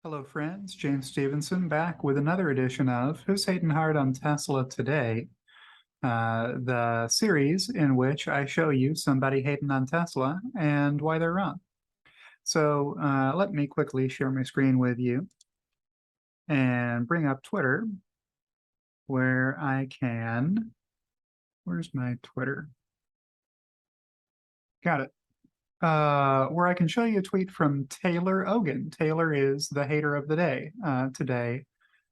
Hello, friends. James Stevenson back with another edition of Who's Hating Hard on Tesla Today, the series in which I show you somebody hating on Tesla and why they're wrong. So let me quickly share my screen with you and bring up Twitter where I can. Where's my Twitter? Got it. Where I can show you a tweet from Taylor Ogan. Taylor is the hater of the day today.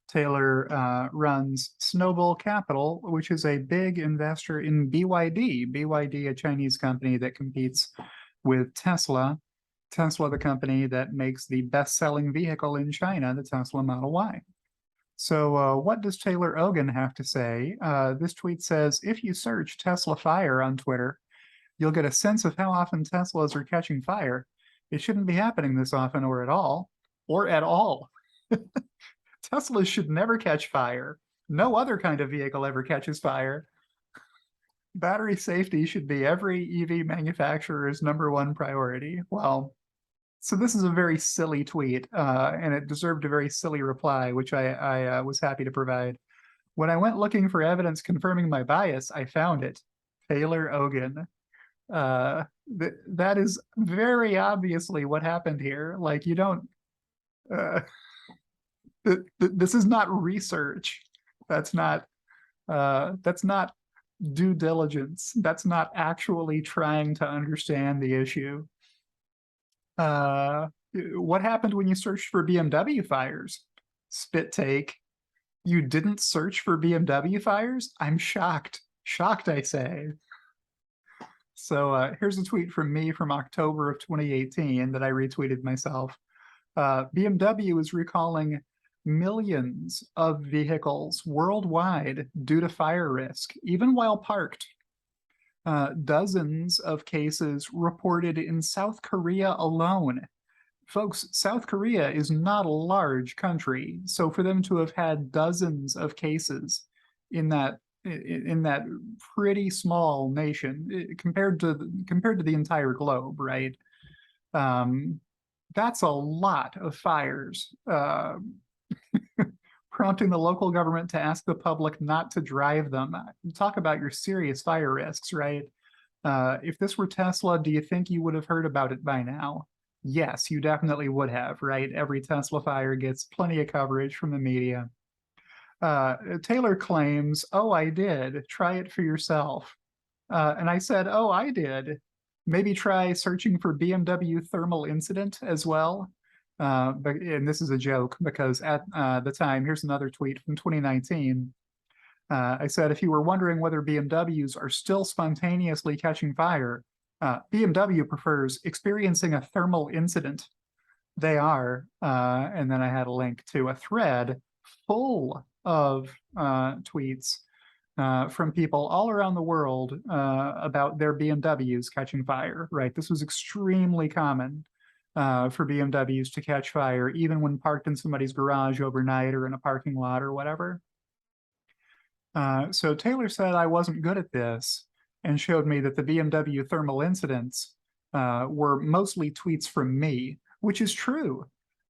Taylor runs Snowball Capital, which is a big investor in BYD. BYD, a Chinese company that competes with Tesla. Tesla, the company that makes the best-selling vehicle in China, the Tesla Model Y. So what does Taylor Ogan have to say? This tweet says, if you search Tesla Fire on Twitter, you'll get a sense of how often Teslas are catching fire. It shouldn't be happening this often or at all. Teslas should never catch fire. No other kind of vehicle ever catches fire. Battery safety should be every EV manufacturer's #1 priority. Well, so this is a very silly tweet, and it deserved a very silly reply, which I was happy to provide. When I went looking for evidence confirming my bias, I found it. Taylor Ogan. That is very obviously what happened here. Like, you don't... this is not research. That's not due diligence. That's not actually trying to understand the issue. What happened when you searched for BMW fires? Spit take. You didn't search for BMW fires? I'm shocked. Shocked, I say. So here's a tweet from me from October of 2018 that I retweeted myself. BMW is recalling millions of vehicles worldwide due to fire risk, even while parked. Dozens of cases reported in South Korea alone. Folks, South Korea is not a large country, so for them to have had dozens of cases in that pretty small nation compared to the entire globe, right? That's a lot of fires. Prompting the local government to ask the public not to drive them. Talk about your serious fire risks, right? If this were Tesla, do you think you would have heard about it by now? Yes, you definitely would have, right? Every Tesla fire gets plenty of coverage from the media. Taylor claims, oh, I did. Try it for yourself. And I said, oh, I did. Maybe try searching for BMW thermal incident as well. And this is a joke because at the time, here's another tweet from 2019. I said, if you were wondering whether BMWs are still spontaneously catching fire, BMW prefers experiencing a thermal incident. They are. And then I had a link to a thread full of tweets from people all around the world about their BMWs catching fire, right? This was extremely common for BMWs to catch fire, even when parked in somebody's garage overnight or in a parking lot or whatever. So Taylor said I wasn't good at this and showed me that the BMW thermal incidents were mostly tweets from me, which is true.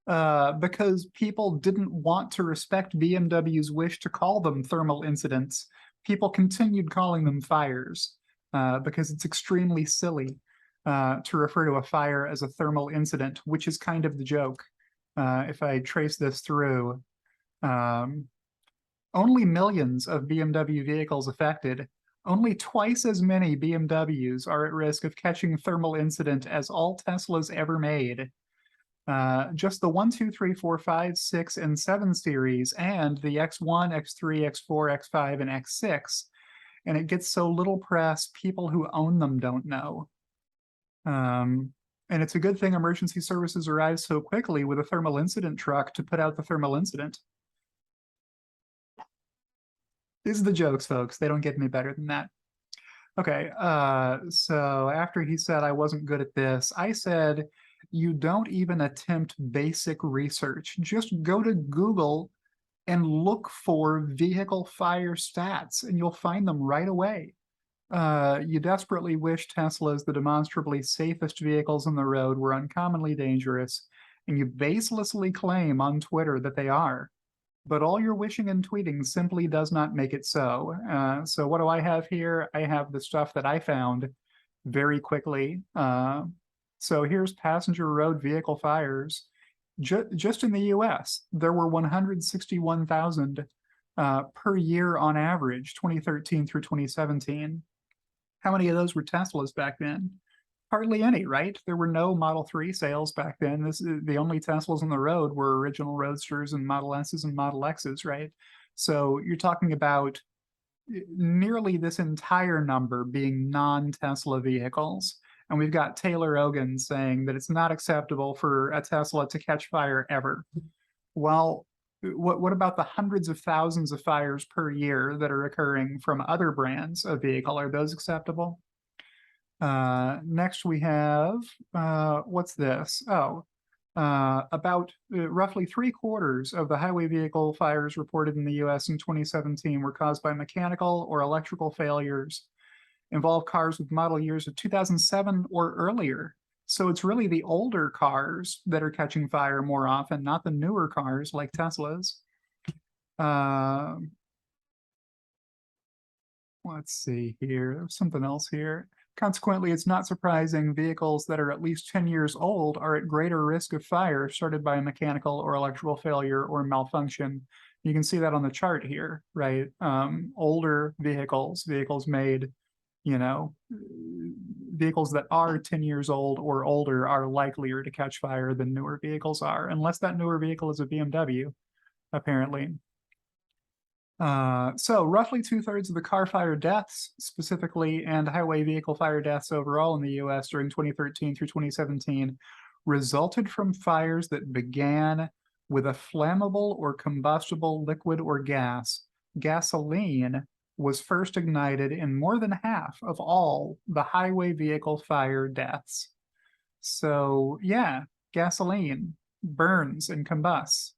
Because people didn't want to respect BMW's wish to call them thermal incidents. People continued calling them fires because it's extremely silly to refer to a fire as a thermal incident, which is kind of the joke. If I trace this through, only millions of BMW vehicles affected. Only twice as many BMWs are at risk of catching thermal incident as all Teslas ever made. Just the 1, 2, 3, 4, 5, 6, and 7 series, and the X1, X3, X4, X5, and X6. And it gets so little press, people who own them don't know. And it's a good thing emergency services arrive so quickly with a thermal incident truck to put out the thermal incident. These are the jokes, folks. They don't get any better than that. Okay, so after he said I wasn't good at this, I said, you don't even attempt basic research. Just go to Google and look for vehicle fire stats, and you'll find them right away. You desperately wish Teslas, the demonstrably safest vehicles on the road, were uncommonly dangerous, and you baselessly claim on Twitter that they are. But all your wishing and tweeting simply does not make it so. So what do I have here? I have the stuff that I found very quickly. So here's passenger road vehicle fires. Just in the US, there were 161,000 per year on average, 2013 through 2017. How many of those were Teslas back then? Hardly any, right? There were no Model 3 sales back then. The only Teslas on the road were original Roadsters and Model S's and Model X's, right? So you're talking about nearly this entire number being non-Tesla vehicles. And we've got Taylor Ogan saying that it's not acceptable for a Tesla to catch fire ever. Well, what about the hundreds of thousands of fires per year that are occurring from other brands of vehicle? Are those acceptable? Next we have, what's this? Oh, about roughly 3/4 of the highway vehicle fires reported in the US in 2017 were caused by mechanical or electrical failures, involve cars with model years of 2007 or earlier. So it's really the older cars that are catching fire more often, not the newer cars like Teslas. Let's see here, there's something else here. Consequently, it's not surprising vehicles that are at least 10 years old are at greater risk of fire started by a mechanical or electrical failure or malfunction. You can see that on the chart here, right? Older vehicles made, you know, vehicles that are 10 years old or older are likelier to catch fire than newer vehicles are, unless that newer vehicle is a BMW, apparently. So roughly 2/3 of the car fire deaths specifically and highway vehicle fire deaths overall in the US during 2013 through 2017 resulted from fires that began with a flammable or combustible liquid or gas. Gasoline was first ignited in more than half of all the highway vehicle fire deaths. So yeah, gasoline burns and combusts.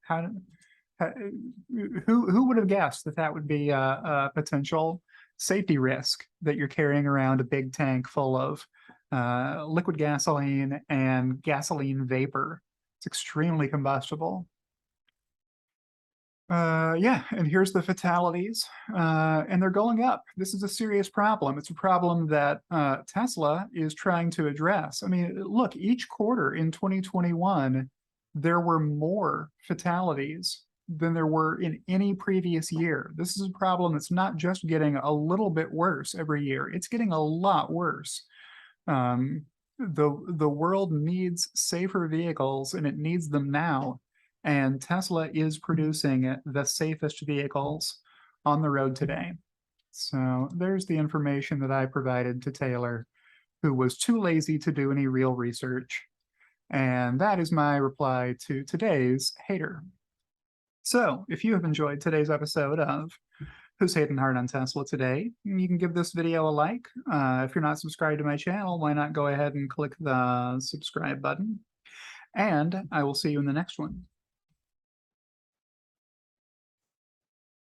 Who would have guessed that that would be a potential safety risk, that you're carrying around a big tank full of liquid gasoline and gasoline vapor? It's extremely combustible. Yeah, and here's the fatalities, and they're going up. This is a serious problem. It's a problem that Tesla is trying to address. I mean, look, each quarter in 2021, there were more fatalities than there were in any previous year. This is a problem that's not just getting a little bit worse every year, it's getting a lot worse. The world needs safer vehicles, and it needs them now. And Tesla is producing the safest vehicles on the road today. So there's the information that I provided to Taylor, who was too lazy to do any real research. And that is my reply to today's hater. So if you have enjoyed today's episode of Who's Hating Hard on Tesla Today, you can give this video a like. If you're not subscribed to my channel, why not go ahead and click the subscribe button? And I will see you in the next one.